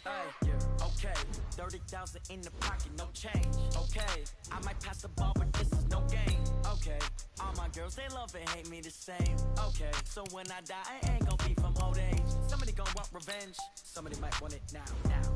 Hey, okay, 30,000 in the pocket, no change. Okay, I might pass the ball, but this is no game. Okay, all my girls, they love and hate me the same. Okay, so when I die, I ain't gon' be from old age. Somebody gon' want revenge, somebody might want it now.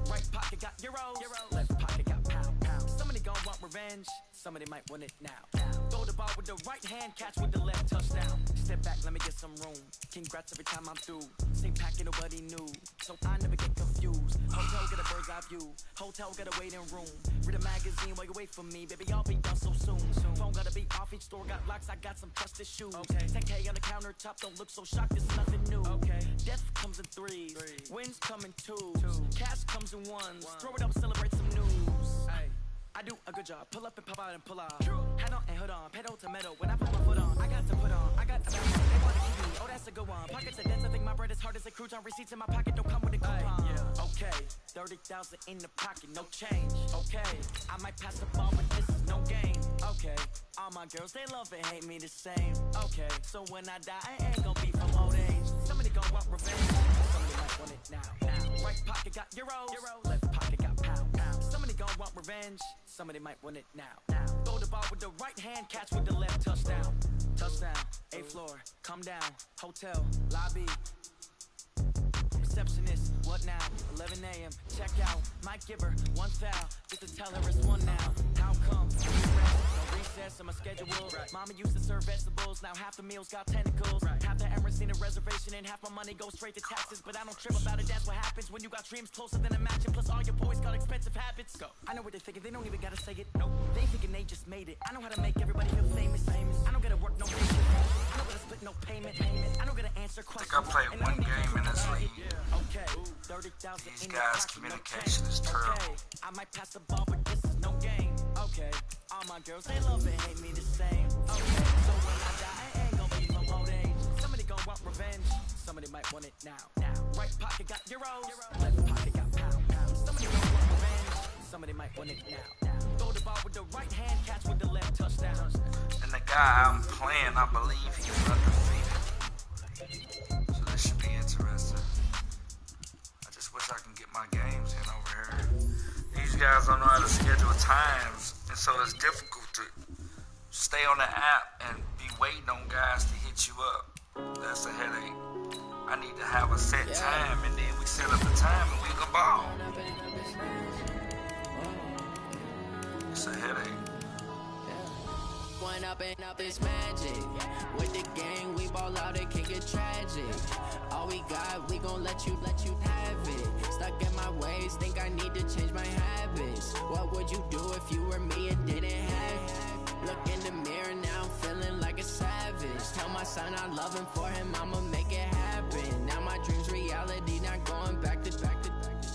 Right pocket got euros, left pocket got pound. Somebody gon' want revenge, somebody might want it now. Throw the ball with the right hand, catch with the left, touchdown. Step back, let me get some room. Congrats every time I'm through. Same packet, nobody knew, so I never get confused. Hotel get a bird's eye view, hotel get a waiting room. Read a magazine while you wait for me, baby, I'll be done so soon. Phone gotta be off, each store got locks, I got some trusted shoes. 10K on the countertop, don't look so shocked, it's nothing new. Death comes in threes, wins come in twos, cash comes in ones. Throw it up, celebrate some news. I do a good job, pull up and pop out and pull off. Hat on and hood on, pedal to metal. When I put my foot on, I got to put on. I got to balance, they wanna keep me, oh that's a good one. Pockets are dense, I think my bread is hard as a crouton. Receipts in my pocket don't come with a coupon. Okay, 30,000 in the pocket, no change. Okay, I might pass the ball, but this is no game. Okay, all my girls, they love and hate me the same. Okay, so when I die, I ain't gon' be from old age. Somebody gon' want revenge, somebody might want it now. Right pocket got euros, left pocket got pound. Somebody gon' want revenge, somebody might want it now. Throw the ball with the right hand, catch with the left, touchdown. Touchdown, 8th floor, come down, hotel, lobby. Receptionist, what now? 11 a.m. Check out. Might give her one foul just to tell her it's one now. How come? No recess on my schedule. Mama used to serve vegetables. Now half the meals got tentacles. Half the Emirates need a reservation and half my money goes straight to taxes. But I don't trip about it. That's what happens when you got dreams closer than a mansion. Plus all your boys got expensive habits. Go. I know what they thinking. They don't even gotta say it. Nope. They thinking they just made it. I know how to make everybody feel famous. I don't gotta work no patient. I don't gotta split no payment. I don't gotta answer questions. I think I played one game in this league. Okay, 30,000 These guys' communication is terrible. Okay, I might pass the ball, but this is no game. Okay, all my girls, they love and hate me the same. Okay, so when I die, I ain't gon' be from old age. Somebody gon' want revenge, somebody might want it now. Right pocket got euros, left pocket got pound. Somebody gon' want revenge, somebody might want it now. Throw the ball with the right hand, catch with the left, touchdown. And the guy I'm playing, I believe he's undefeated. So this should be interesting. I just wish I can get my games in over here. These guys don't know how to schedule times, and so it's difficult to stay on the app and be waiting on guys to hit you up. That's a headache. I need to have a set time, and then we set up the time and we can ball. It's a headache. One up and up is magic. With the gang, we ball out, it can get tragic. All we got, we gon' let you have it. Stuck in my ways, think I need to change my habits. What would you do if you were me and didn't have it? Look in the mirror now, I'm feeling like a savage. Tell my son I love him, for him I'ma make it happen. Now my dream's reality, not going back to.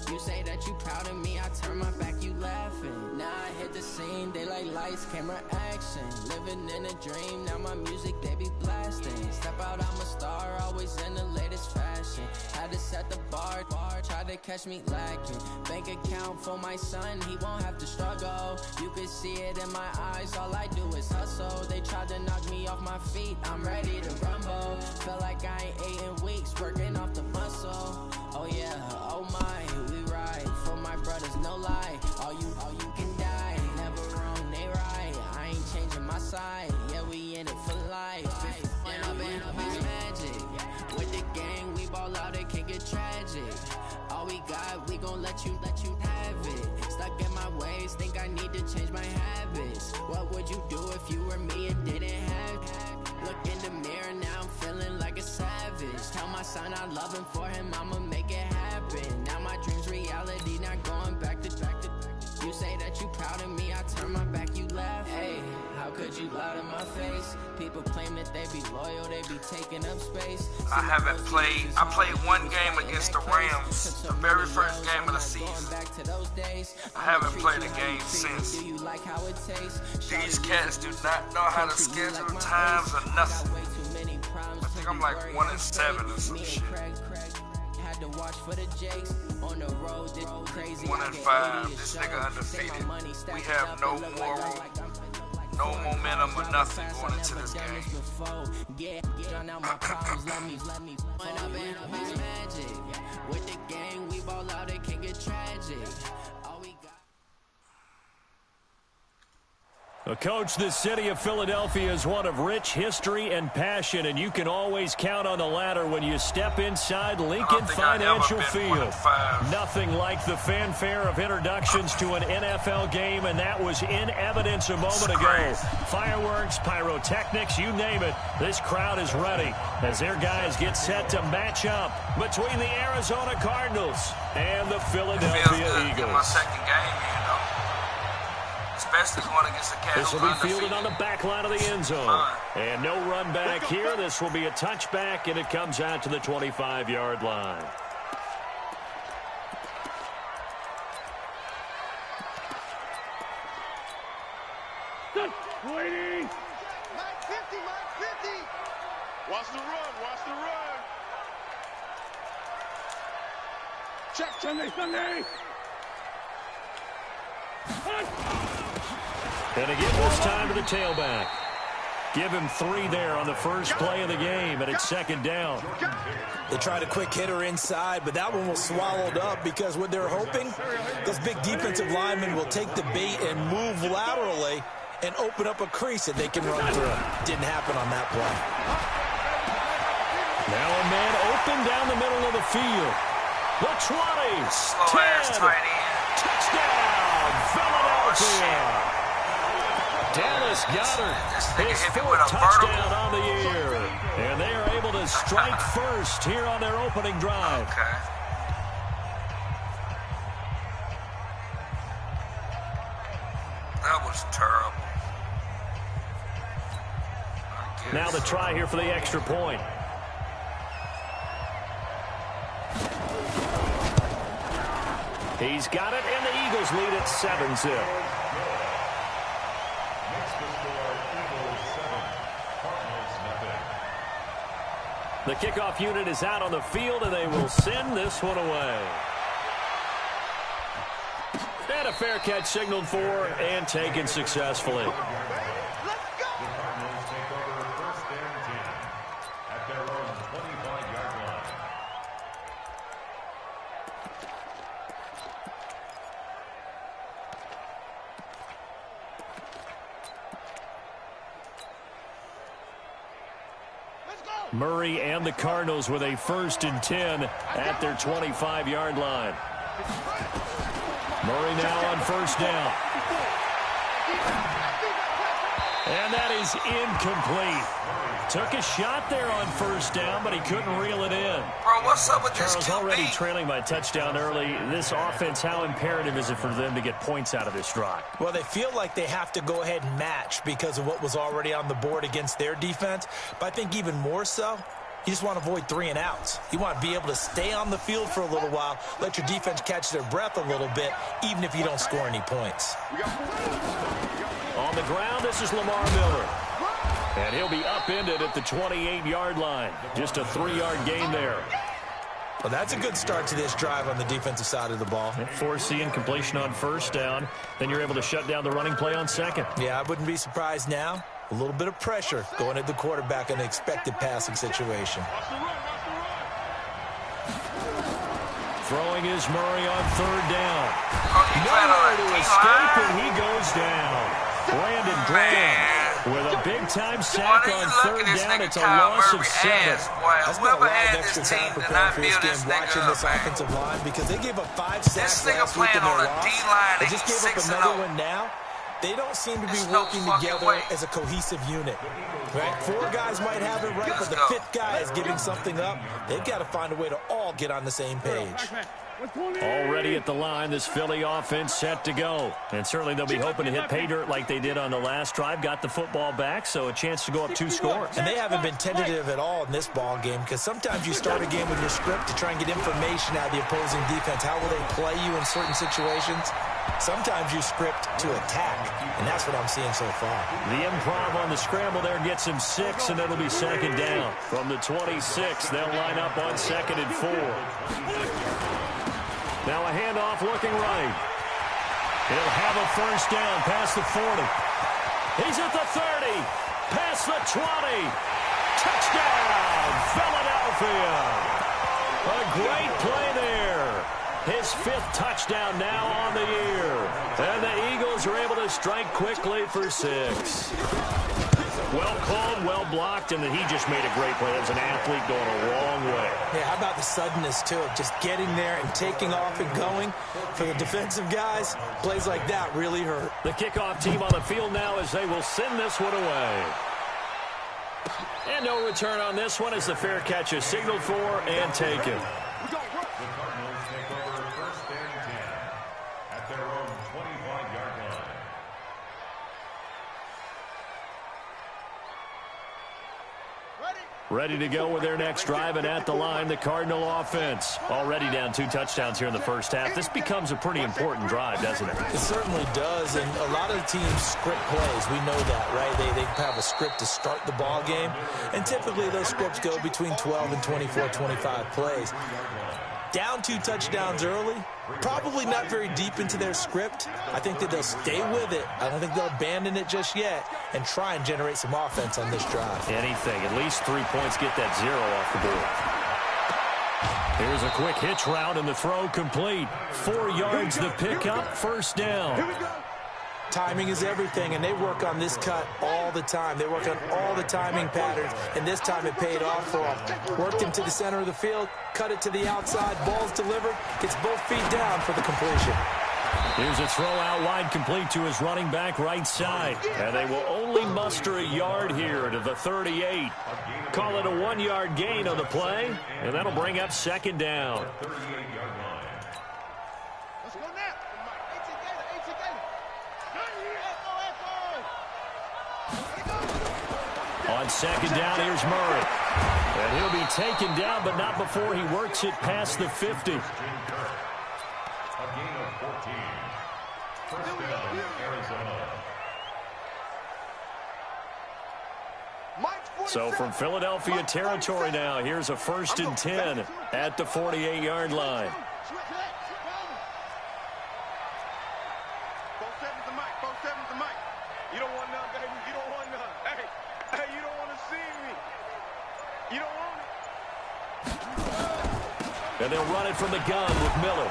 You say that you proud of me, I turn my back, you laughing. Now I hit the scene, they like lights, camera, action. Living in a dream, now my music, they be blasting. Step out, I'm a star, always in the latest fashion. Had to set the bar, try to catch me lacking. Bank account for my son, he won't have to struggle. You could see it in my eyes, all I do is hustle. They tried to knock me off my feet, I'm ready to rumble. Feel like I ain't ate in weeks, working off the muscle. Oh yeah, oh my, we ride for my brothers, no lie. All you can die, never wrong, they right. I ain't changing my side, yeah, we in it for life. And up is magic. With the gang, we ball out, it can get tragic. All we got, we gon' let you have it. Stuck in my ways, think I need to change my habits. What would you do if you were me and didn't have it? Look in the mirror, now I'm feeling like a savage. Tell my son I love him, for him I'ma make it happen. Now my dream's reality, not going back to. You say that you proud of me, I turn my back, you laugh. Hey, how could you lie to my face? People claim that they be loyal, they be taking up space. I haven't played. I played one game against the Rams, the very first game of the season. I haven't played a game since. These cats do not know how to schedule times or nothing. I think I'm like 1-7 or some shit. To watch for the Jakes on the road, this crazy. 1-5, this nigga undefeated. We have no moral, no momentum or nothing going into this game. With the gang, we ball out, it can get tragic. Well, Coach, the city of Philadelphia is one of rich history and passion, and you can always count on the latter when you step inside Lincoln Financial Field. Nothing like the fanfare of introductions to an NFL game, and that was in evidence a moment ago. Fireworks, pyrotechnics, you name it. This crowd is ready as their guys get set to match up between the Arizona Cardinals and the Philadelphia Eagles. My second game, you know. Especially going against the Cavs. This will be fielded on the back line of the end zone. And no run back here. This will be a touchback, and it comes out to the 25-yard line. Waiting. Mike 50, Mike 50. Watch the run, watch the run. Check, Sunday. And again, this time to the tailback. Give him 3 there on the first play of the game, and it's second down. They tried a quick hitter inside, but that one was swallowed up because what they're hoping, those big defensive linemen will take the bait and move laterally and open up a crease that they can run through. Didn't happen on that play. Now a man open down the middle of the field. The 20, Slow 10, touchdown, Philadelphia. Dallas Goedert, his 4th touchdown on the year. And they are able to strike first here on their opening drive. Okay. That was terrible. Now the try here for the extra point. He's got it, and the Eagles lead at 7-0. The kickoff unit is out on the field, and they will send this one away. And a fair catch signaled for and taken successfully. Murray and the Cardinals with a 1st and 10 at their 25-yard line. Murray now on first down. And that is incomplete. Took a shot there on first down, but he couldn't reel it in. Bro, what's up with Charles, this QB? already trailing by touchdown early. This offense, how imperative is it for them to get points out of this drive? Well, they feel like they have to go ahead and match because of what was already on the board against their defense. But I think even more so, you just want to avoid 3 and outs. You want to be able to stay on the field for a little while, let your defense catch their breath a little bit, even if you don't score any points. On the ground, this is Lamar Miller. And he'll be upended at the 28-yard line. Just a 3-yard gain there. Well, that's a good start to this drive on the defensive side of the ball. Force incompletion on first down. Then you're able to shut down the running play on second. Yeah, I wouldn't be surprised now. A little bit of pressure going at the quarterback in an expected passing situation. Throwing is Murray on 3rd down. Nowhere to escape, and he goes down. Brandon Graham with a big-time sack on 3rd down. It's a loss of 7. I spent a lot of extra time preparing for this game, watching this offensive line, because they gave up 5 sacks last week in their loss. They just gave up another one now. They don't seem to be working together as a cohesive unit. Right? 4 guys might have it right, but the 5th guy is giving something up. They've got to find a way to all get on the same page. Already at the line, this Philly offense set to go. And certainly they'll be hoping to hit pay dirt like they did on the last drive. Got the football back, so a chance to go up 2 scores. And they haven't been tentative at all in this ball game, because sometimes you start a game with your script to try and get information out of the opposing defense. How will they play you in certain situations? Sometimes you script to attack, and that's what I'm seeing so far. The improv on the scramble there gets him 6, and it'll be second down. From the 26, they'll line up on 2nd and 4. Now a handoff looking right. He'll have a first down past the 40. He's at the 30, past the 20. Touchdown, Philadelphia. A great play there. his 5th touchdown now on the year. And the Eagles are able to strike quickly for 6. Well called, well blocked, and he just made a great play. As an athlete going a long way. Yeah, how about the suddenness, too, of just getting there and taking off and going? For the defensive guys, plays like that really hurt. The kickoff team on the field now as they will send this one away. And no return on this one as the fair catch is signaled for and taken. Ready to go with their next drive, and at the line, the Cardinal offense. Already down 2 touchdowns here in the first half. This becomes a pretty important drive, doesn't it? It certainly does, and a lot of the teams script plays. We know that, right? They have a script to start the ball game, and typically those scripts go between 12 and 24, 25 plays. Down 2 touchdowns early, probably not very deep into their script. I think that they'll stay with it. I don't think they'll abandon it just yet and try and generate some offense on this drive. Anything. At least 3 points, get that 0 off the board. Here's a quick hitch route and the throw complete. 4 yards the pickup, first down. Here we go. Timing is everything, and they work on this cut all the time. They work on all the timing patterns, and this time it paid off for them. Worked him to the center of the field, cut it to the outside, ball's delivered, gets both feet down for the completion. Here's a throw out wide, complete to his running back right side. And they will only muster a yard here to the 38. Call it a 1-yard gain on the play, and that'll bring up second down. On second down, here's Murray. And he'll be taken down, but not before he works it past the 50. A gain of 14. First down, Arizona. So from Philadelphia territory now, here's a 1st and 10 at the 48-yard line. You don't want none, baby. You don't want none. Hey, you don't want to see me. You don't want it. And they'll run it from the gun with Miller.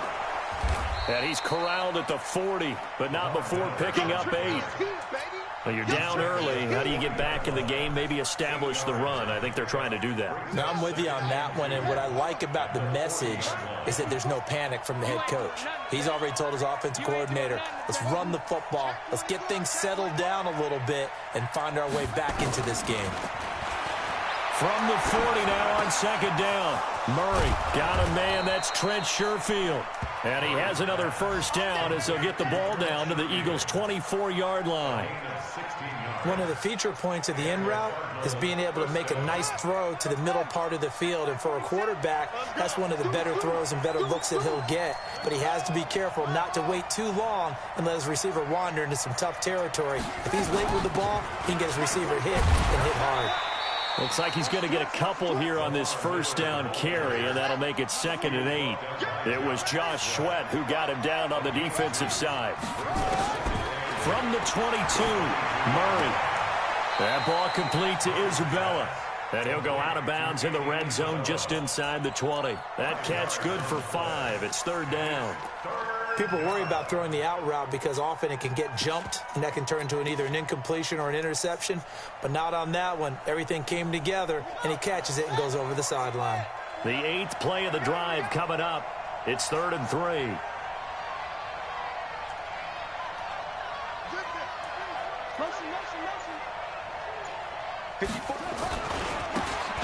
And he's corralled at the 40, but not before picking up 8. Well, you're down early. How do you get back in the game? Maybe establish the run. I think they're trying to do that. Now, I'm with you on that one, and what I like about the message is that there's no panic from the head coach. He's already told his offensive coordinator, let's run the football, let's get things settled down a little bit and find our way back into this game. From the 40 now on second down. Murray got a man. That's Trent Sherfield. And he has another first down as they'll get the ball down to the Eagles' 24-yard line. One of the feature points of the in route is being able to make a nice throw to the middle part of the field. And for a quarterback, that's one of the better throws and better looks that he'll get. But he has to be careful not to wait too long and let his receiver wander into some tough territory. If he's late with the ball, he can get his receiver hit and hit hard. Looks like he's going to get a couple here on this first down carry, and that'll make it 2nd and 8. It was Josh Sweat who got him down on the defensive side. From the 22, Murray. That ball complete to Isabella. And he'll go out of bounds in the red zone just inside the 20. That catch good for 5. It's 3rd down. People worry about throwing the out route because often it can get jumped, and that can turn into either an incompletion or an interception. But not on that one. Everything came together, and he catches it and goes over the sideline. The 8th play of the drive coming up. It's 3rd and 3.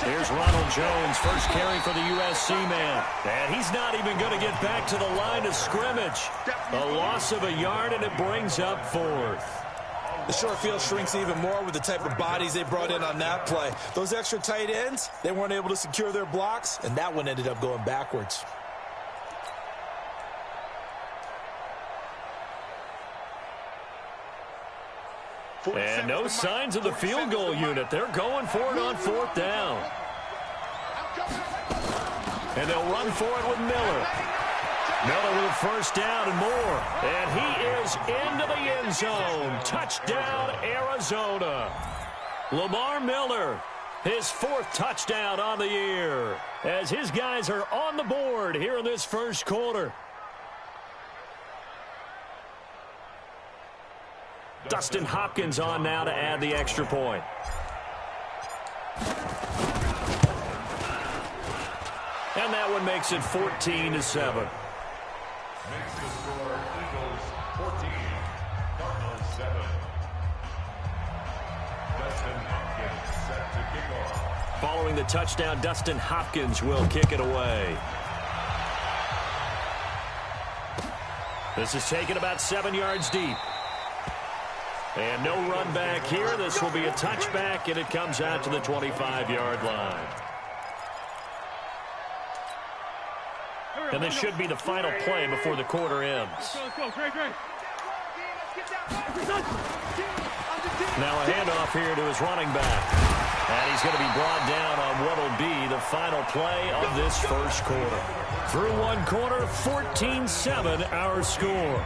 Here's Ronald Jones, first carry for the USC man. And he's not even going to get back to the line of scrimmage. A loss of a yard, and it brings up 4th. The short field shrinks even more with the type of bodies they brought in on that play. Those extra tight ends, they weren't able to secure their blocks, and that one ended up going backwards. And no signs of the field goal unit. They're going for it on 4th down. And they'll run for it with Miller. Miller with a first down and more. And he is into the end zone. Touchdown, Arizona. Lamar Miller, his 4th touchdown on the year, as his guys are on the board here in this first quarter. Dustin Hopkins on now to add the extra point. And that one makes it 14-7. Makes the score Eagles 14, Cardinals 7. Dustin Hopkins set to kick off. Following the touchdown, Dustin Hopkins will kick it away. This is taken about 7 yards deep. And no run back here. This will be a touchback, and it comes out to the 25-yard line. And this should be the final play before the quarter ends. Now a handoff here to his running back. And he's going to be brought down on what will be the final play of this first quarter. Through one quarter, 14-7 our score.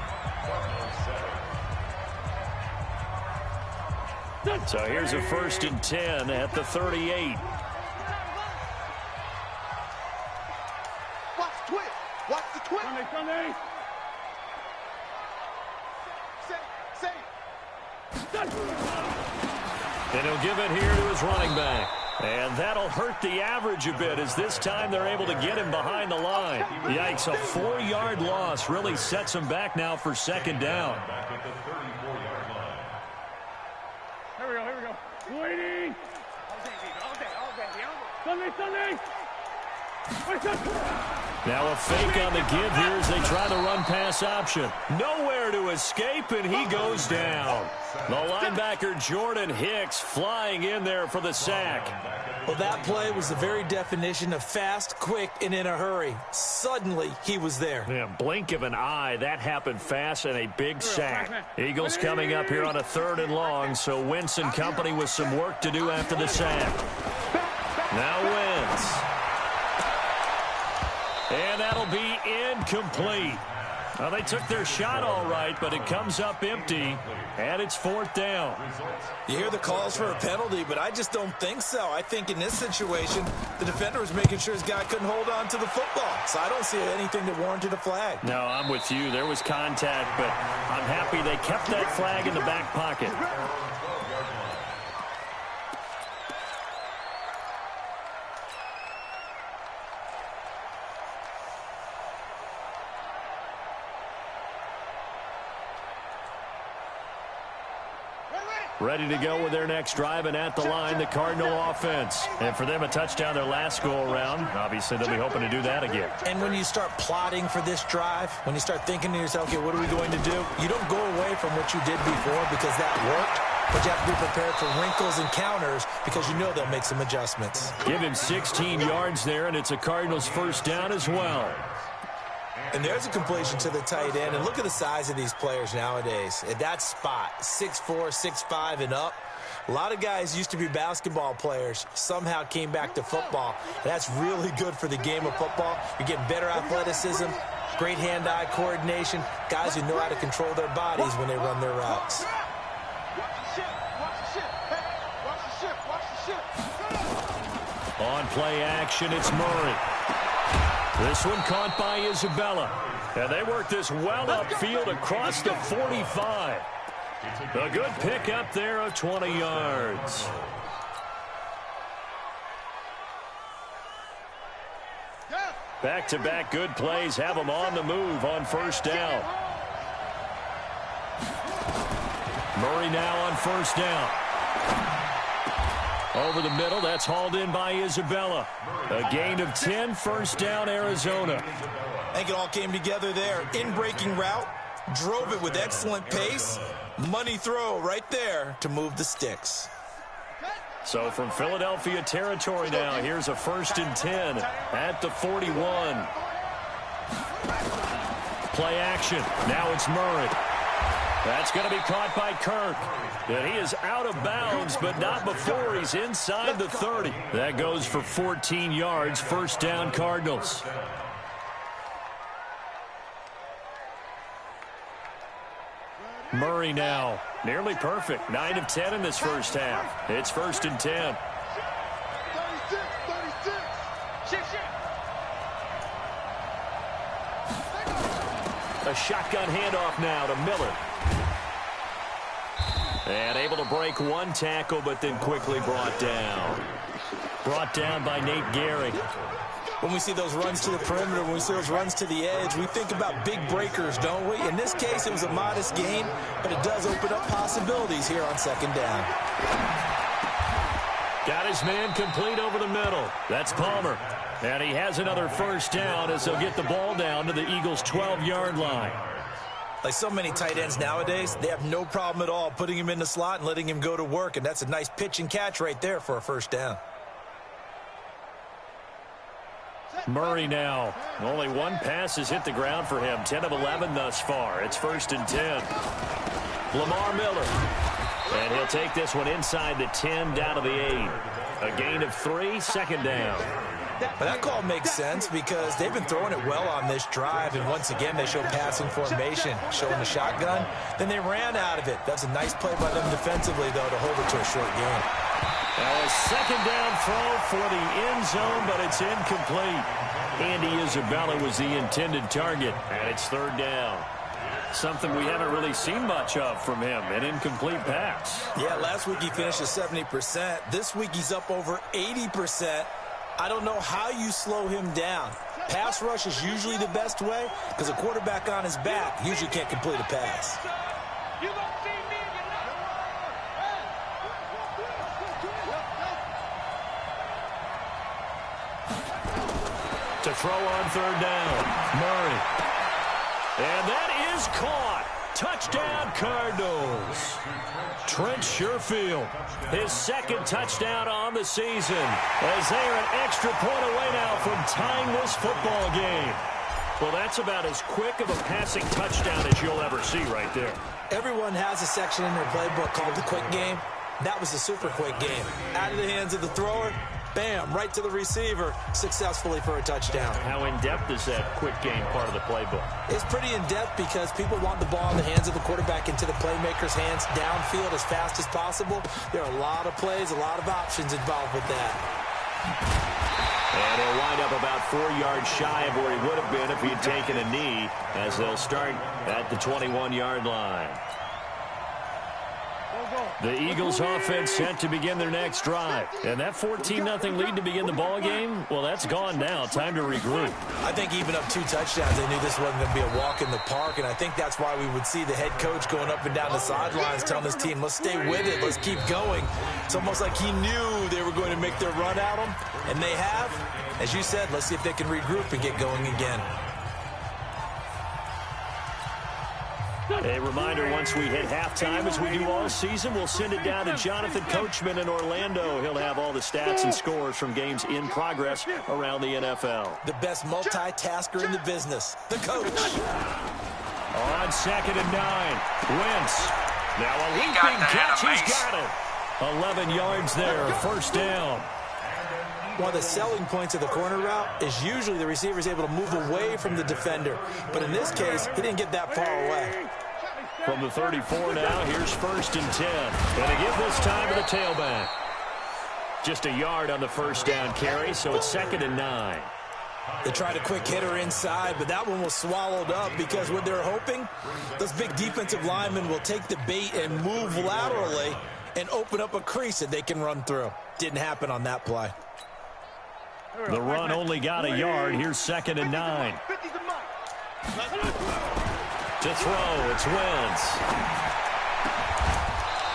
So here's a 1st and 10 at the 38. Watch the twist. Watch the twist. Sunday. And he'll give it here to his running back. And that'll hurt the average a bit, as this time they're able to get him behind the line. Yikes, a 4-yard loss really sets him back now for 2nd down. Back at the 34-yard line. Here we go. Waiting. Sunday. Now a fake on the give here as they try the run-pass option. Nowhere to escape, and he goes down. The linebacker Jordan Hicks flying in there for the sack. Well, that play was the very definition of fast, quick, and in a hurry. Suddenly, he was there. Yeah, blink of an eye. That happened fast, and a big sack. Eagles coming up here on a 3rd and long, so Wentz and company with some work to do after the sack. Now Wentz. And that'll be incomplete. Well, they took their shot all right, but it comes up empty, and it's 4th down. You hear the calls for a penalty, but I just don't think so. I think in this situation, the defender was making sure his guy couldn't hold on to the football. So I don't see anything that warranted a flag. No, I'm with you. There was contact, but I'm happy they kept that flag in the back pocket. Ready to go with their next drive, and at the line, the Cardinal offense. And for them, a touchdown their last go-around. Obviously, they'll be hoping to do that again. And when you start plotting for this drive, when you start thinking to yourself, okay, what are we going to do? You don't go away from what you did before because that worked, but you have to be prepared for wrinkles and counters because you know they'll make some adjustments. Give him 16 yards there, and it's a Cardinals 1st down as well. And there's a completion to the tight end. And look at the size of these players nowadays. At that spot, 6'4", 6'5", and up. A lot of guys used to be basketball players, somehow came back to football. And that's really good for the game of football. You're getting better athleticism, great hand-eye coordination, guys who know how to control their bodies when they run their routes. On play action, it's Murray. This one caught by Isabella. And they work this well upfield across the 45. A good pickup there of 20 yards. Back-to-back good plays have them on the move on 1st down. Murray now on 1st down. Over the middle, that's hauled in by Isabella. A gain of 10, 1st down, Arizona. I think it all came together there. In-breaking route, drove it with excellent pace. Money throw right there to move the sticks. So from Philadelphia territory now, here's a 1st and 10 at the 41. Play action. Now it's Murray. That's going to be caught by Kirk. And he is out of bounds, but not before he's inside the 30. That goes for 14 yards, 1st down Cardinals. Murray now, nearly perfect. 9 of 10 in this first half. It's 1st and 10. 36. A shotgun handoff now to Miller. And able to break one tackle, but then quickly brought down. Brought down by Nate Gehrig. When we see those runs to the perimeter, when we see those runs to the edge, we think about big breakers, don't we? In this case, it was a modest gain, but it does open up possibilities here on second down. Got his man complete over the middle. That's Palmer. And he has another first down as he'll get the ball down to the Eagles' 12-yard line. Like so many tight ends nowadays, they have no problem at all putting him in the slot and letting him go to work, and that's a nice pitch and catch right there for a first down. Murray now. Only one pass has hit the ground for him. 10 of 11 thus far. It's 1st and 10. Lamar Miller. And he'll take this one inside the 10 down to the 8. A gain of 3, second down. But that call makes sense because they've been throwing it well on this drive, and once again they show passing formation, showing the shotgun. Then they ran out of it. That's a nice play by them defensively, though, to hold it to a short gain. A second down throw for the end zone, but it's incomplete. Andy Isabella was the intended target, and it's 3rd down. Something we haven't really seen much of from him, an incomplete pass. Yeah, last week he finished at 70%. This week he's up over 80%. I don't know how you slow him down. Pass rush is usually the best way because a quarterback on his back usually can't complete a pass. To throw on 3rd down, Murray. And that is caught. Touchdown, Cardinals. Trent Sherfield, his 2nd touchdown on the season, as they are an extra point away now from tying this football game. Well, that's about as quick of a passing touchdown as you'll ever see right there. Everyone has a section in their playbook called the quick game. That was a super quick game. Out of the hands of the thrower, bam, right to the receiver, successfully for a touchdown. How in-depth is that quick game part of the playbook? It's pretty in-depth because people want the ball in the hands of the quarterback into the playmaker's hands downfield as fast as possible. There are a lot of plays, a lot of options involved with that. And he'll wind up about 4 yards shy of where he would have been if he had taken a knee, as they'll start at the 21-yard line. The Eagles offense set to begin their next drive. And that 14-0 lead to begin the ball game, well, that's gone now. Time to regroup. I think even up 2 touchdowns, they knew this wasn't going to be a walk in the park, and I think that's why we would see the head coach going up and down the sidelines telling his team, let's stay with it, let's keep going. It's almost like he knew they were going to make their run at him, and they have. As you said, let's see if they can regroup and get going again. A reminder, once we hit halftime, as we do all season, we'll send it down to Jonathan Coachman in Orlando. He'll have all the stats and scores from games in progress around the NFL. The best multitasker in the business, the coach. On 2nd and 9, Wentz. Now a leaping catch, he's got it. 11 yards there, 1st down. One of the selling points of the corner route is usually the receiver is able to move away from the defender. But in this case, he didn't get that far away. From the 34 now, here's 1st and 10. And to give this time to the tailback. Just a yard on the 1st down carry, so it's 2nd and 9. They tried a quick hitter inside, but that one was swallowed up because what they're hoping, those big defensive linemen will take the bait and move laterally and open up a crease that they can run through. Didn't happen on that play. The run only got a yard. Here's 2nd and 9. To throw, it's Wentz.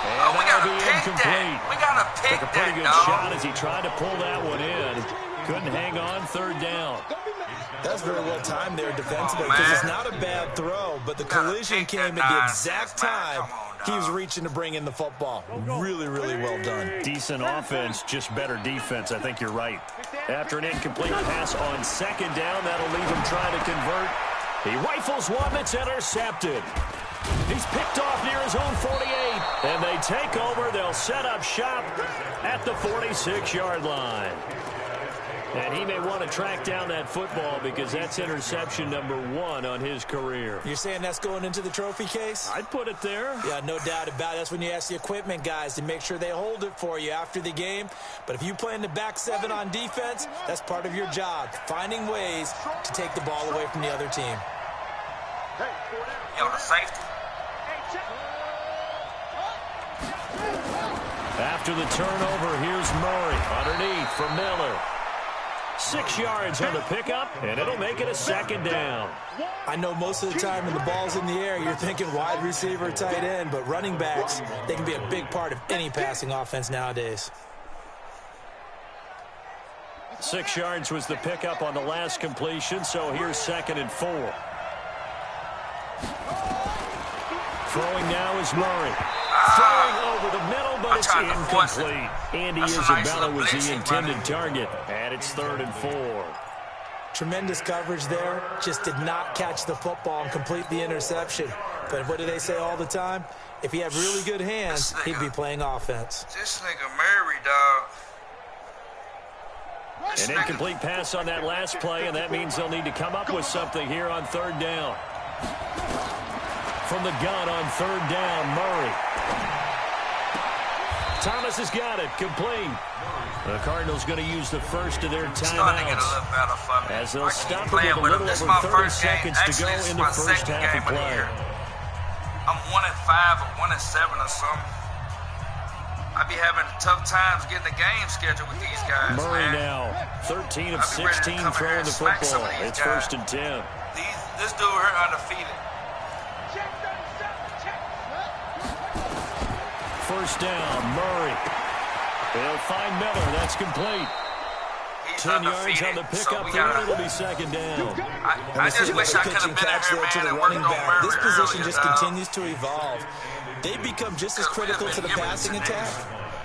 And we got to pick incomplete. that. We got to pick Took a pretty good shot as he tried to pull that one in. Couldn't hang on, 3rd down. That's very well timed there defensively because it's not a bad throw, but the collision came at the exact time he was reaching to bring in the football. Really, really well done. Decent offense, just better defense. I think you're right. After an incomplete pass on 2nd down, that'll leave him trying to convert. He rifles one that's intercepted. He's picked off near his own 48, and they take over. They'll set up shop at the 46-yard line. And he may want to track down that football because that's interception number 1 on his career. You're saying that's going into the trophy case? I'd put it there. Yeah, no doubt about it. That's when you ask the equipment guys to make sure they hold it for you after the game. But if you play in the back 7 on defense, that's part of your job, finding ways to take the ball away from the other team. Yo, the safety. After the turnover, here's Murray underneath for Miller. 6 yards on the pickup, and it'll make it a second down. I know most of the time when the ball's in the air, you're thinking wide receiver, tight end, but running backs, they can be a big part of any passing offense nowadays. 6 yards was the pickup on the last completion, so here's 2nd and 4. Throwing now is Murray. Throwing over the middle, but it's incomplete. Andy Isabella was the intended target, and it's 3rd and 4. Tremendous coverage there. Just did not catch the football and complete the interception. But what do they say all the time? If he had really good hands, he'd be playing offense. This nigga Murray, dog. An incomplete pass on that last play, and that means they'll need to come up with something here on 3rd down. From the gun on 3rd down, Murray. Thomas has got it, complete. The Cardinals going to use the first of their timeouts as they'll stop it with a little over 30 seconds to go in the first half of play. I'm 1-5 or 1-7 or something. I be having tough times getting the game scheduled with these guys. Murray now 13 of 16 throwing the football. It's 1st and 10. This dude here undefeated. 1st down, Murray. They'll find Miller. That's complete. 10 yards on the pickup there. It'll be 2nd down. I just wish I could have been here, man, and worked on Murray. This position just continues to evolve. They become just as critical to the passing attack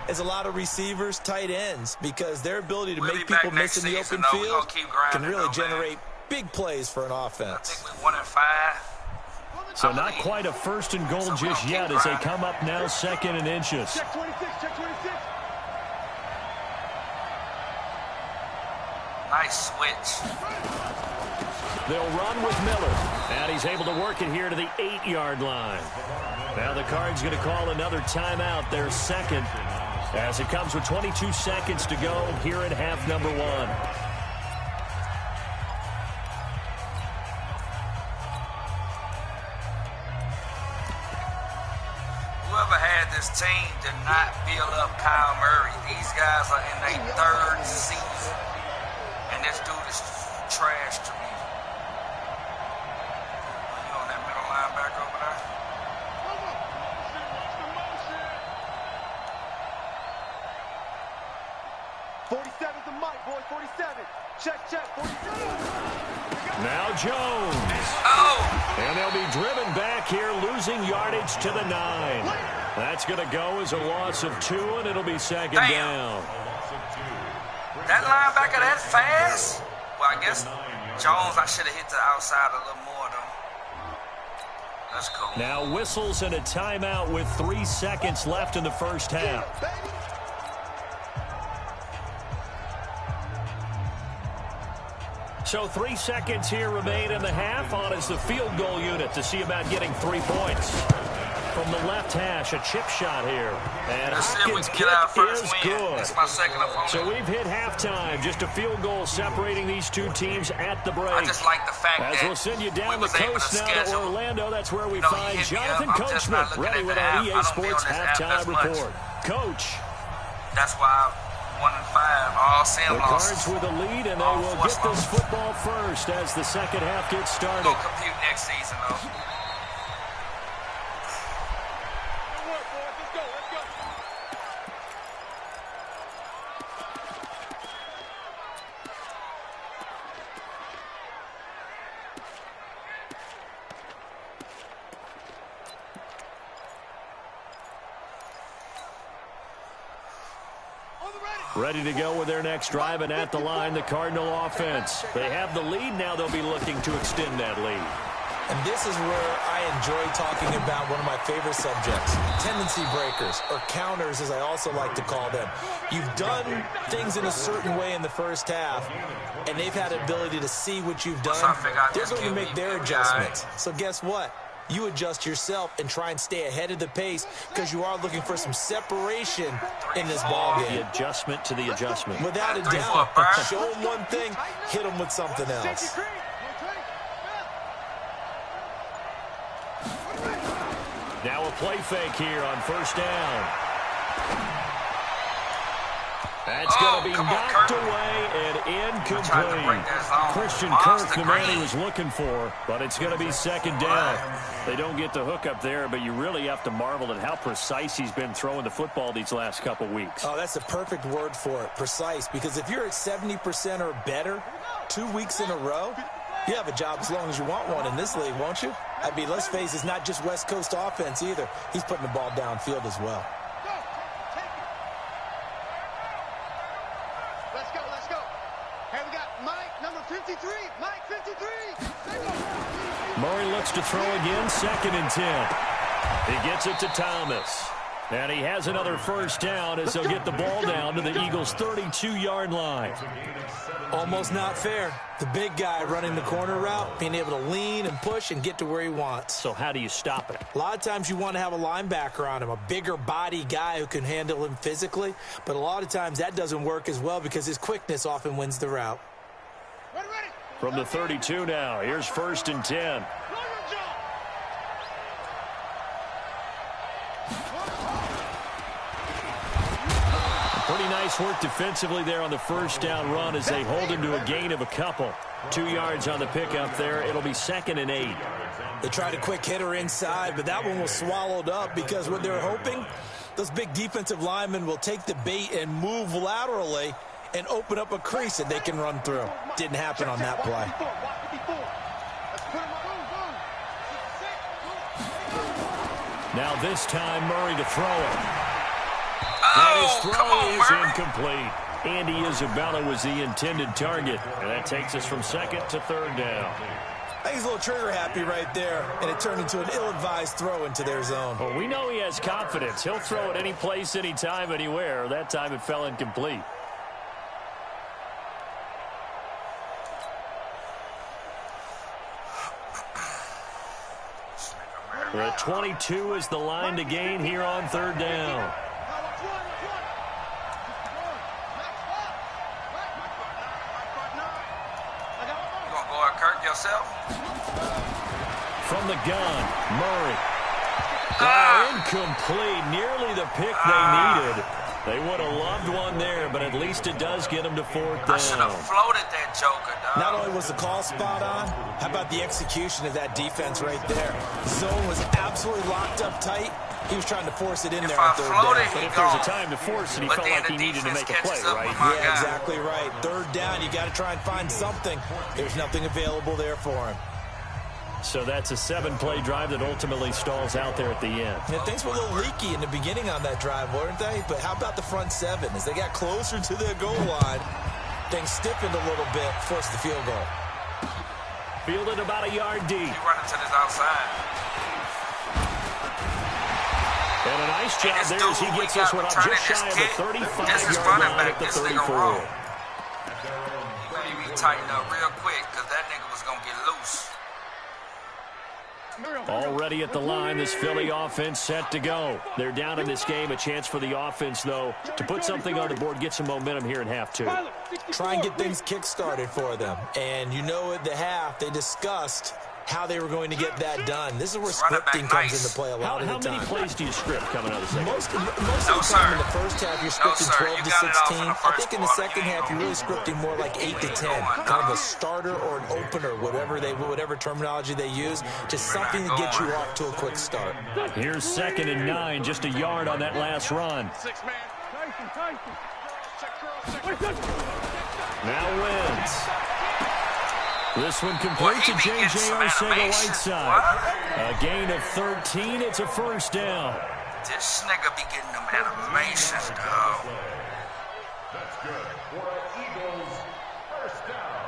as a lot of receivers, tight ends, because their ability to make people miss in the open field can really generate big plays for an offense. I think we're 1-5. So not quite a 1st and goal just yet as they come up now 2nd and inches. Check 26, check 26. Nice switch. They'll run with Miller. And he's able to work it here to the 8-yard line. Now the Cards going to call another timeout, their 2nd, as it comes with 22 seconds to go here in half number 1. Whoever had this team did not build up Kyle Murray. These guys are in their 3rd season, and this dude is trash to me. You on that middle linebacker over there? 47's the mic, boy. 47. Check, 47. Now Jones. Oh! And they'll be driven back here, losing yardage to the 9. That's going to go as a loss of 2, and it'll be 2nd down. That linebacker that fast? Well, I guess Jones, I should have hit the outside a little more, though. That's cool. Now whistles and a timeout with 3 seconds left in the first half. So 3 seconds here remain in the half. On is the field goal unit to see about getting 3 points. From the left hash, a chip shot here. And Hopkins' kick is good. That's my second opponent. So we've hit halftime. Just a field goal separating these two teams at the break. I just like the fact As that we'll send you down the coast now schedule. to Orlando. That's where we find Jonathan Coachman ready with our EA Sports halftime report. Coach. That's why I'm 1-5. All Sam The Cards with a lead, and they will get this football first as the second half gets started. We'll compute next season, though. Ready to go with their next drive, and at the line, the Cardinal offense. They have the lead. Now they'll be looking to extend that lead. And this is where I enjoy talking about one of my favorite subjects, tendency breakers, or counters, as I also like to call them. You've done things in a certain way in the first half, and they've had the ability to see what you've done. They're going to make their adjustments. So guess what? You adjust yourself and try and stay ahead of the pace because you are looking for some separation in this ballgame. The adjustment to the adjustment. Without a doubt. Show them one thing, hit them with something else. Now a play fake here on first down. That's going to be knocked away and incomplete. Christian Kirk, the man he was looking for, but it's going to be second down. They don't get the hook up there, but you really have to marvel at how precise he's been throwing the football these last couple weeks. Oh, that's a perfect word for it, precise, because if you're at 70% or better 2 weeks in a row, you have a job as long as you want one in this league, won't you? I mean, let's face it, it's not just West Coast offense either. He's putting the ball downfield as well. Let's go. Hey, we got Mike, number 53. Mike, 53. Murray looks to throw again, 2nd and 10. He gets it to Thomas. And he has another first down as he'll get the ball down to the Eagles' 32-yard line. Almost not fair. The big guy running the corner route, being able to lean and push and get to where he wants. So how do you stop it? A lot of times you want to have a linebacker on him, a bigger body guy who can handle him physically. But a lot of times that doesn't work as well because his quickness often wins the route. From the 32 now, here's 1st and 10. Pretty nice work defensively there on the first down run as they hold him to a gain of a couple. 2 yards on the pickup there. It'll be 2nd and 8. They tried a quick hitter inside, but that one was swallowed up because what they're hoping, those big defensive linemen will take the bait and move laterally and open up a crease that they can run through. Didn't happen on that play. Now this time Murray to throw it. And his throw is incomplete. Andy Isabella was the intended target. And that takes us from 2nd to 3rd down. I think he's a little trigger happy right there, and it turned into an ill-advised throw into their zone. Well, we know he has confidence. He'll throw it any place, anytime, anywhere. That time it fell incomplete. The 22 is the line to gain here on 3rd down. From the gun, Murray. Incomplete. Nearly the pick they needed. They would have loved one there, but at least it does get them to 4th down. I should have floated that joker, dog. Not only was the call spot on, how about the execution of that defense right there? Zone was absolutely locked up tight. He was trying to force it in there on 3rd down. But if there's a time to force it, he felt like he needed to make a play, right? Yeah, exactly right. 3rd down, you got to try and find something. There's nothing available there for him. So that's a 7-play drive that ultimately stalls out there at the end. Yeah, things were a little leaky in the beginning on that drive, weren't they? But how about the front 7? As they got closer to their goal line, things stiffened a little bit, forced the field goal. Fielded about a yard deep. He running to this outside. And a nice job there as he gets this one up just shy of the 35-yard line at the 34. You need to tighten up real quick because that nigga was going to get loose. Already at the line, this Philly offense set to go. They're down in this game. A chance for the offense, though, to put something on the board, get some momentum here in half 2. Try and get things kick-started for them. And you know at the half, they discussed how they were going to get that done. This is where scripting comes into play a lot of the time. How many plays do you script coming out of the second? Most of the time in the first half, you're scripting 12 to 16. I think in the second half, you're really scripting more like 8 to 10. Kind of a starter or an opener, whatever terminology they use. Just something to get you off to a quick start. Here's 2nd and 9, just a yard on that last run. Now wins. This one complete to J.J. Arcega-Whiteside. A gain of 13. It's a first down. This nigga be getting them animations, dog. That's good for Eagles first down.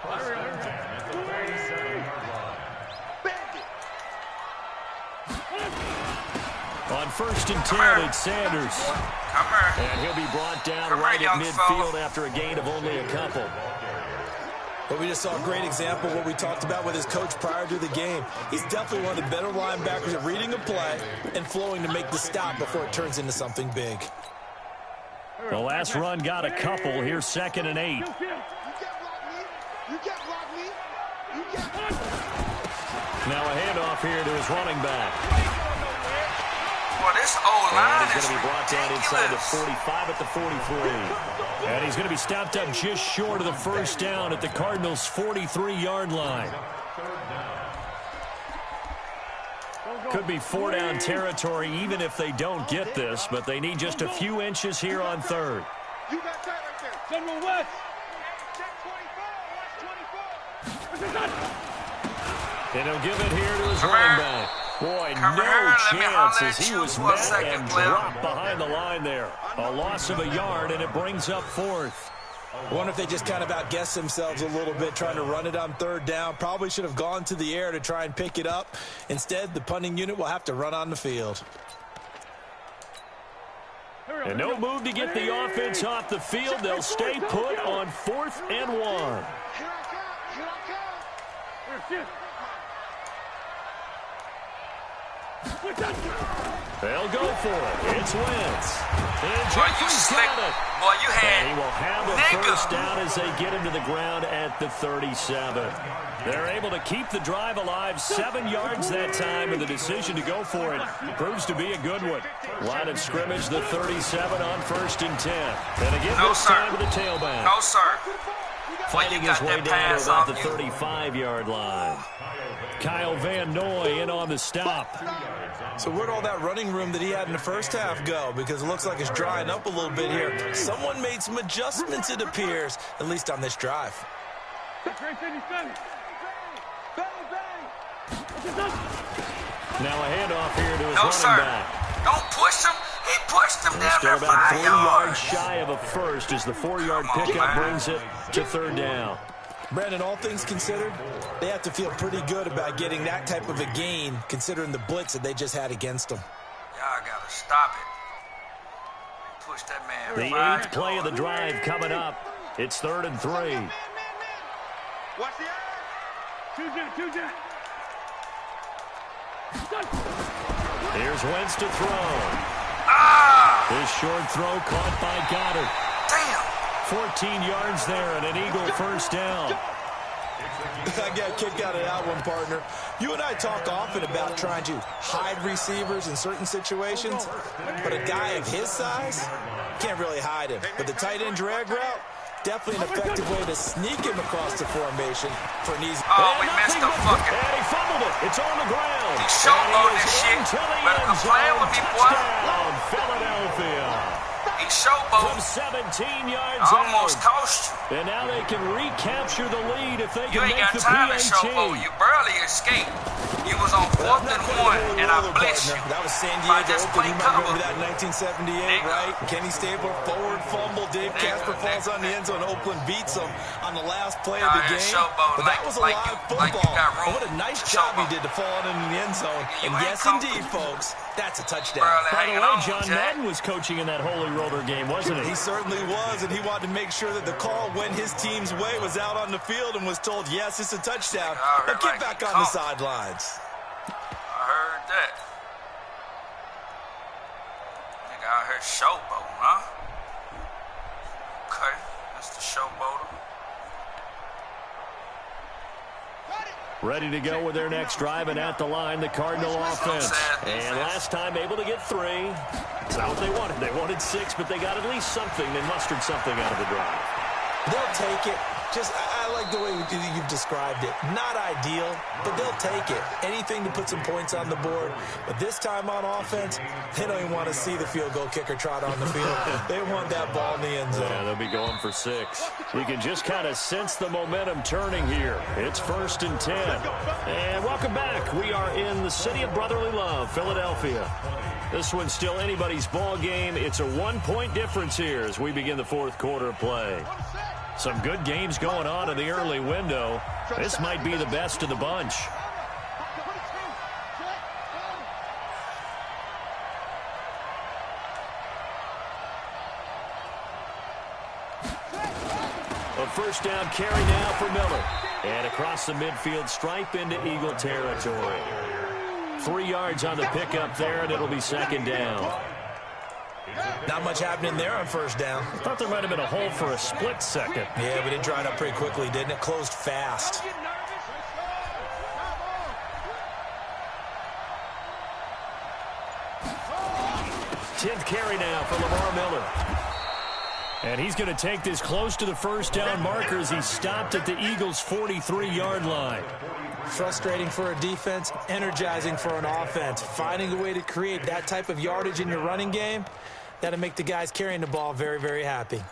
First and 10 at the 37-yard line. On 1st and 10, it's Sanders. And he'll be brought down right at midfield after a gain of only a couple. But we just saw a great example of what we talked about with his coach prior to the game. He's definitely one of the better linebackers at reading a play and flowing to make the stop before it turns into something big. The last run got a couple. Here's 2nd and 8. Now a handoff here to his running back. Well, this O-line line is is going to be brought down inside the ridiculous. 45 at the 43. And he's going to be stopped up just short of the first down at the Cardinals' 43-yard line. Could be 4-down territory even if they don't get this, but they need just a few inches here on third. You got that right there. General West. Check 24. Watch 24. And he'll give it here to his running back. Boy, no chance as he was met and dropped behind the line there. A loss of a yard, and it brings up fourth. I wonder if they just kind of outguessed themselves a little bit trying to run it on third down. Probably should have gone to the air to try and pick it up. Instead, the punting unit will have to run on the field. And no move to get the offense off the field. They'll stay put on 4th and 1. Here I come. Here I come. They'll go for it. It's Wentz. And Boy, you Jeffrey's slick. got it. Boy, you And he had will have a nigga. first down as they get him to the ground at the 37. They're able to keep the drive alive, 7 yards that time, and the decision to go for it proves to be a good one. Line of scrimmage, the 37 on 1st and 10. And again, No, this sir. time with the tailback. No, sir. Fighting Boy, his you way got down that to pass about on the you. 35-yard line. Kyle Van Noy in on the stop. So where'd all that running room that he had in the first half go? Because it looks like it's drying up a little bit here. Someone made some adjustments, it appears, at least on this drive. Now a handoff here to his No, running sir. back. Don't push him. He pushed him They're down still there about 5 3 yards yards. shy of a first as the 4-yard Come on, pickup man. brings it to 3rd down. Brandon, all things considered, they have to feel pretty good about getting that type of a gain, considering the blitz that they just had against them. Y'all got to stop it. Push that man. The 5 8th play of the yards. drive coming up. It's 3rd and 3. Watch the eye. Two jet. Here's Wentz to throw. His short throw caught by Goddard. Damn. 14 yards there and an Eagle first down. I got a kick out of that one, partner. You and I talk often about trying to hide receivers in certain situations, but a guy of his size can't really hide him. But the tight end drag route, definitely an effective way to sneak him across the formation for an easy... Oh, we And missed nothing the but- fucking... And he fumbled it. It's on the ground. He showboated And he is this shit. into the Better end come play zone. with me, boy. Touchdown, Philadelphia. He From showboated. 17 yards Almost out. cost you. And now they can recapture the lead if they You can ain't make got the time to PAT. showboat. You barely escaped. You was on 4th and 1, and I blitzed you. That was San By Diego just Open. You playing might remember cover. that in 1978, Nigga. right? Kenny Stabler, forward fumble. Dave Casper falls nigga. on the end zone. Oakland beats him on the last play of Nah, the it's game. showboat But that like- was a like live you- like you football. got room. And what a nice It's job he showboat. did to fall in the end zone. You And ain't yes, comfortable. indeed, folks, that's a touchdown. Barely By the hanging way, on, John Jack. Madden was coaching in that Holy Roller game, wasn't he? He certainly was, and he wanted to make sure that the call went his team's way, was out on the field, and was told, yes, it's a touchdown. I heard But get like back he on the caught. sidelines. I heard that. Nigga out here showboating, huh? Okay, that's the showboater. Ready to go with their next drive, and at the line, the Cardinal offense. And last time able to get 3. It's not what they wanted. They wanted 6, but they got at least something. They mustered something out of the drive. They'll take it. Just, I like the way you've described it. Not ideal, but they'll take it. Anything to put some points on the board. But this time on offense, they don't even want to see the field goal kicker trot on the field. They want that ball in the end zone. Yeah, they'll be going for 6. You can just kind of sense the momentum turning here. It's 1st and 10. And welcome back. We are in the city of brotherly love, Philadelphia. This one's still anybody's ball game. It's a 1-point difference here as we begin the 4th quarter of play. Some good games going on in the early window. This might be the best of the bunch. A first down carry now for Miller. And across the midfield stripe into Eagle territory. 3 yards on the pickup there, and it'll be 2nd down. Not much happening there on first down. I thought there might have been a hole for a split second. Yeah, but it dried up pretty quickly, didn't it? Closed fast. 10th carry now for Lamar Miller. And he's going to take this close to the first down marker as he stopped at the Eagles' 43-yard line. Frustrating for a defense, energizing for an offense. Finding a way to create that type of yardage in your running game, that'll make the guys carrying the ball very, very happy.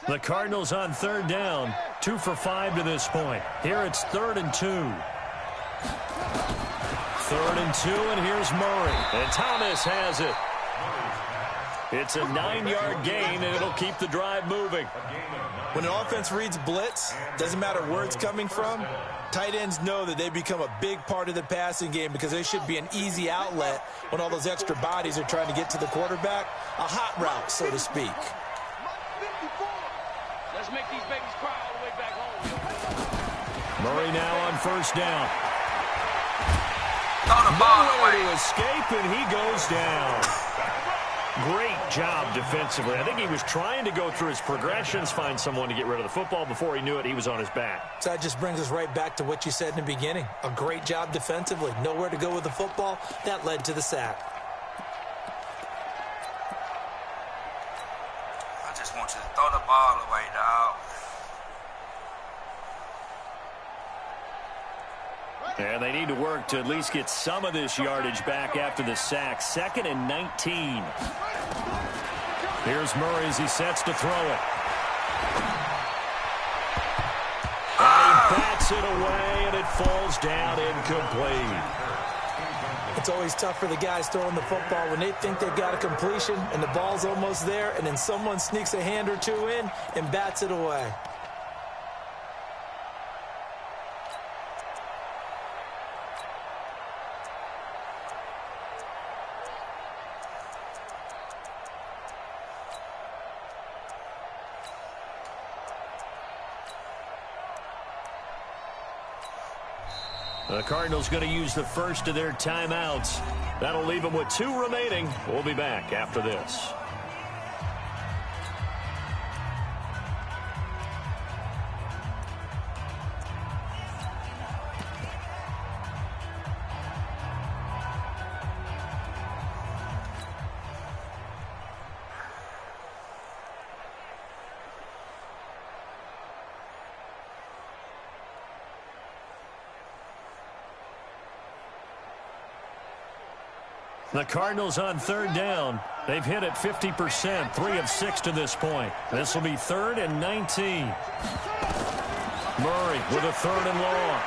The Cardinals on 3rd down, 2 for 5 to this point. Here it's 3rd and 2. 3rd and 2, and here's Murray. And Thomas has it. It's a 9-yard gain, and it'll keep the drive moving. When an offense reads blitz, doesn't matter where it's coming from, tight ends know that they become a big part of the passing game because they should be an easy outlet when all those extra bodies are trying to get to the quarterback. A hot route, so to speak. Let's make these babies cry all the way back home. Murray now on 1st down. Throw the ball away. To escape, and he goes down. Great job defensively. I think he was trying to go through his progressions, find someone to get rid of the football. Before he knew it, he was on his back. So that just brings us right back to what you said in the beginning. A great job defensively. Nowhere to go with the football. That led to the sack. I just want you to throw the ball away, dog. And they need to work to at least get some of this yardage back after the sack. 2nd and 19. Here's Murray as he sets to throw it. And he bats it away, and it falls down incomplete. It's always tough for the guys throwing the football when they think they've got a completion and the ball's almost there, and then someone sneaks a hand or two in and bats it away. The Cardinals going to use the first of their timeouts. That'll leave them with 2 remaining. We'll be back after this. The Cardinals on 3rd down. They've hit it 50%, 3 of 6 to this point. This will be 3rd and 19. Murray with a 3rd and long.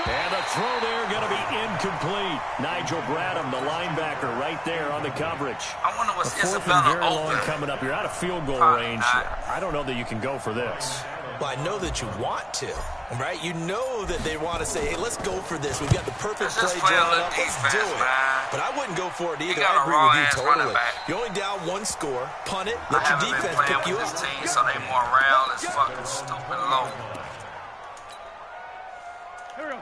And the throw there going to be incomplete. Nigel Bradham, the linebacker, right there on the coverage. I wonder what's Isabella open. Coming up. You're out of field goal range. I don't know that you can go for this. Well, I know that you want to, right? You know that they want to say, hey, let's go for this. We've got the perfect play drawn up. Let's do it. But I wouldn't go for it either. I agree with you totally. You're only down 1 score. Punt it. Let your defense pick you up. Team, so they morale is fucking stupid low.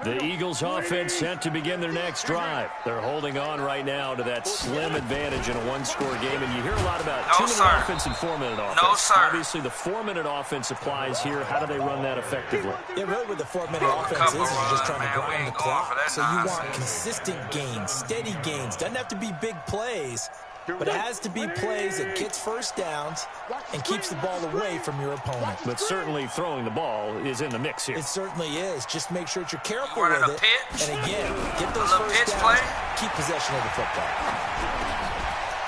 The Eagles offense set to begin their next drive. They're holding on right now to that slim advantage in a 1-score game, and you hear a lot about 2-minute offense and 4-minute offense. No, sir. Obviously, the 4-minute offense applies here. How do they run that effectively? Yeah, really what the 4-minute offense is just trying to grind the clock. So you want consistent gains, steady gains. Doesn't have to be big plays, but it has to be plays that gets first downs and keeps the ball away from your opponent. But certainly throwing the ball is in the mix here. It certainly is. Just make sure that you're careful with it. Pitch? And again, get those first downs, keep possession of the football.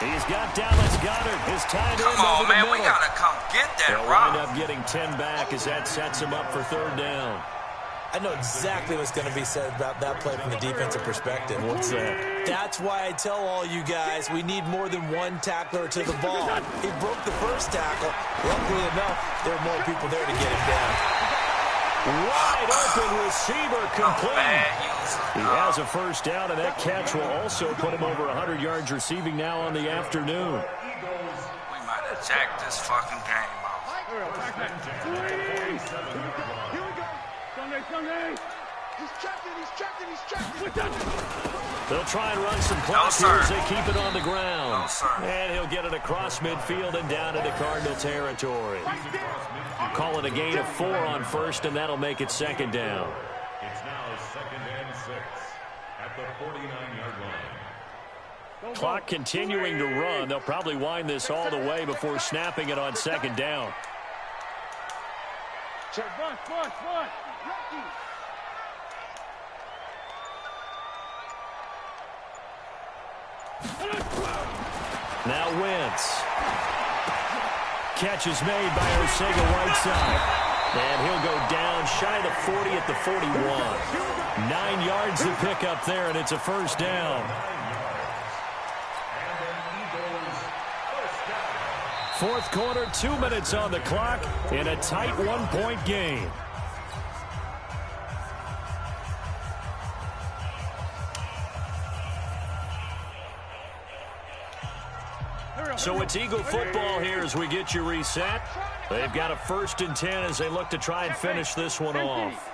He's got Dallas Goedert. His tight end over the middle. We got to come get that, They'll wind up getting 10 back as that sets him up for 3rd down. I know exactly what's going to be said about that play from the defensive perspective. What's that? That's why I tell all you guys we need more than 1 tackler to the ball. He broke the first tackle. Luckily enough, there were more people there to get him down. Wide open receiver complete. He has a first down, and that catch will also put him over 100 yards receiving now on the afternoon. We might have jacked this fucking game off. He's checking. They'll try and run some clock here as they keep it on the ground. And he'll get it across midfield and down into Cardinal territory. Call it a gain of 4 on first, and that'll make it second down. It's now 2nd and 6 at the 49-yard line. Clock continuing to run. They'll probably wind this all the way before snapping it on second down. Check, run. Now Wentz. Catch is made by Ortega-Whiteside. And he'll go down shy of the 40 at the 41. 9 yards to pick up there, and it's a first down. Fourth quarter, 2 minutes on the clock in a tight 1-point game. So it's Eagle football here as we get you reset. They've got a 1st and 10 as they look to try and finish this one off.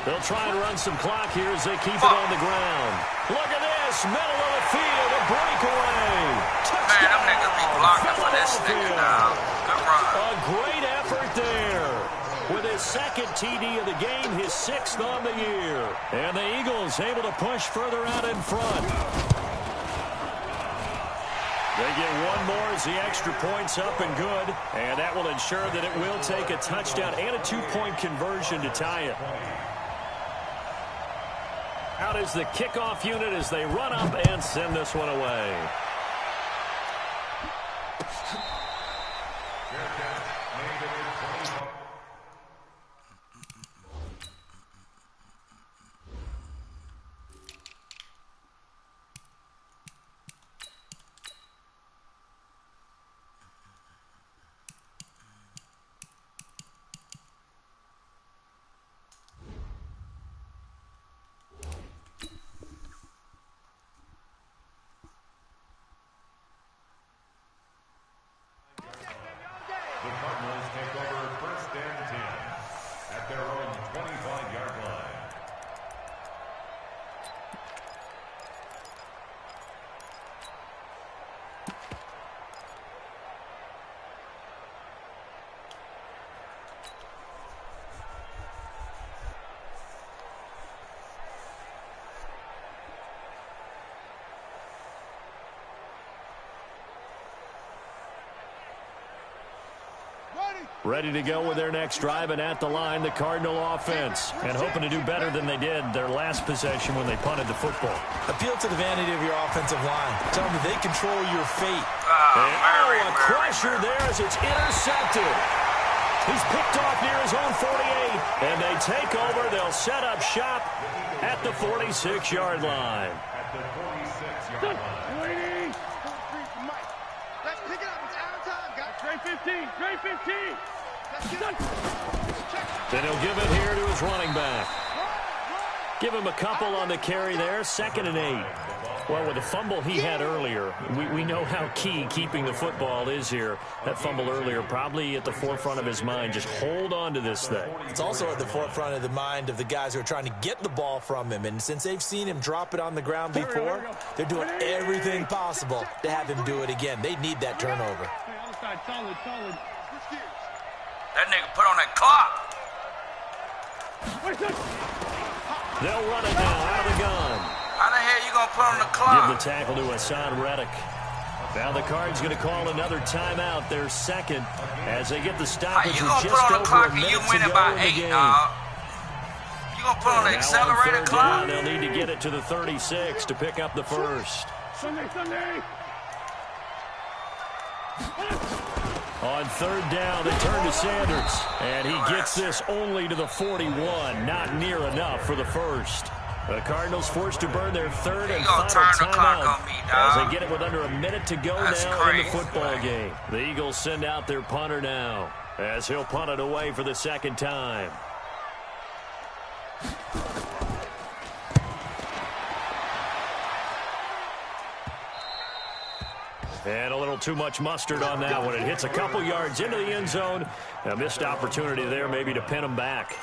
They'll try and run some clock here as they keep it on the ground. Look at this, middle of the field, a breakaway. Touchdown. Man, them niggas be blocking for this nigga now. Good run. A great effort there. With his 2nd TD of the game, his 6th on the year. And the Eagles able to push further out in front. They get one more as the extra point's up and good. And that will ensure that it will take a touchdown and a 2-point conversion to tie it. Out is the kickoff unit as they run up and send this one away. The Cardinals take over 1st and 10 at their own 25-yard line. Ready to go with their next drive, and at the line, the Cardinal offense. And hoping to do better than they did their last possession when they punted the football. Appeal to the vanity of your offensive line. Tell them they control your fate. A crusher there as it's intercepted. He's picked off near his own 48. And they take over. They'll set up shop at the 46-yard line. At the 46-yard line. Let's pick it up. It's out of time, guys. Trey 15. Trey 15. Then he'll give it here to his running back. Give him a couple on the carry there. 2nd and 8. Well, with the fumble he had earlier, we know how key keeping the football is here. That fumble earlier probably at the forefront of his mind. Just hold on to this thing. It's also at the forefront of the mind of the guys who are trying to get the ball from him. And since they've seen him drop it on the ground before, they're doing everything possible to have him do it again. They need that turnover. That nigga put on that clock. They'll run it now out of the gun. How the hell you gonna put on the clock? Give the tackle to Hassan Reddick. Now the Cards going to call another timeout, their 2nd, as they get the stoppage with just over a minute to go in the game. You gonna put on the accelerator clock? They'll need to get it to the 36 to pick up the first. Sunday. On 3rd down, they turn to Sanders, and he gets this only to the 41. Not near enough for the first. The Cardinals forced to burn their 3rd and final timeout as they get it with under a minute to go now in the football game. The Eagles send out their punter now as he'll punt it away for the 2nd time. And a little Little too much mustard on that one. It hits a couple yards into the end zone. A missed opportunity there maybe to pin them back.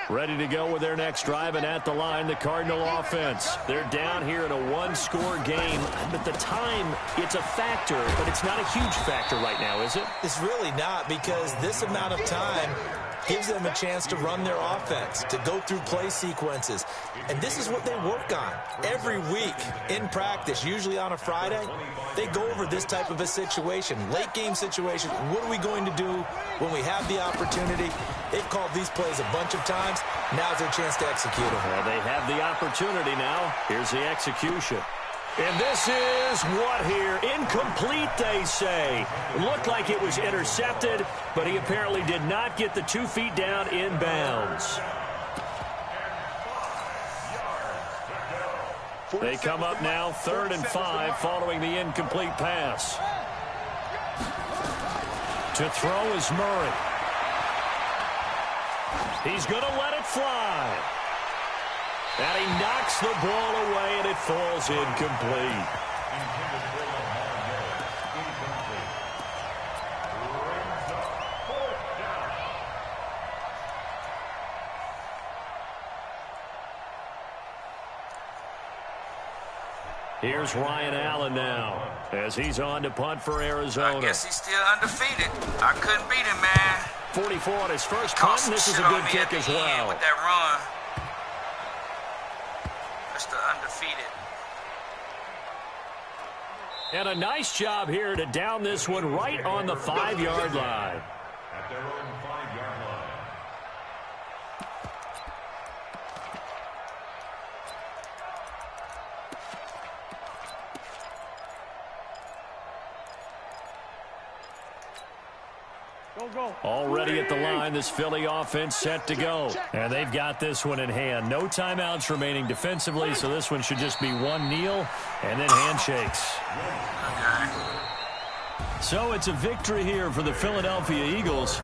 Ready to go with their next drive, and at the line, the Cardinal offense. They're down here in a one-score game. But the time, it's a factor, but it's not a huge factor right now, is it? It's really not, because this amount of time gives them a chance to run their offense, to go through play sequences. And this is what they work on every week in practice, usually on a Friday. They go over this type of a situation, late game situation. What are we going to do when we have the opportunity? They've called these plays a bunch of times. Now's their chance to execute them. Well, they have the opportunity now. Here's the execution. And this is what here? Incomplete, they say. It looked like it was intercepted, but he apparently did not get the 2 feet down in bounds. They come up now 3rd and 5 following the incomplete pass. To throw is Murray. He's going to let it fly. And he knocks the ball away, and it falls incomplete. Here's Ryan Allen now, as he's on to punt for Arizona. I guess he's still undefeated. I couldn't beat him, man. 44 on his first punt, and this is a good kick as well. With that run. Mr. Undefeated. And a nice job here to down this one right on the 5-yard line. At their own 5-yard line. Already at the line, this Philly offense set to go. And they've got this one in hand. No timeouts remaining defensively, so this one should just be one kneel and then handshakes. So it's a victory here for the Philadelphia Eagles.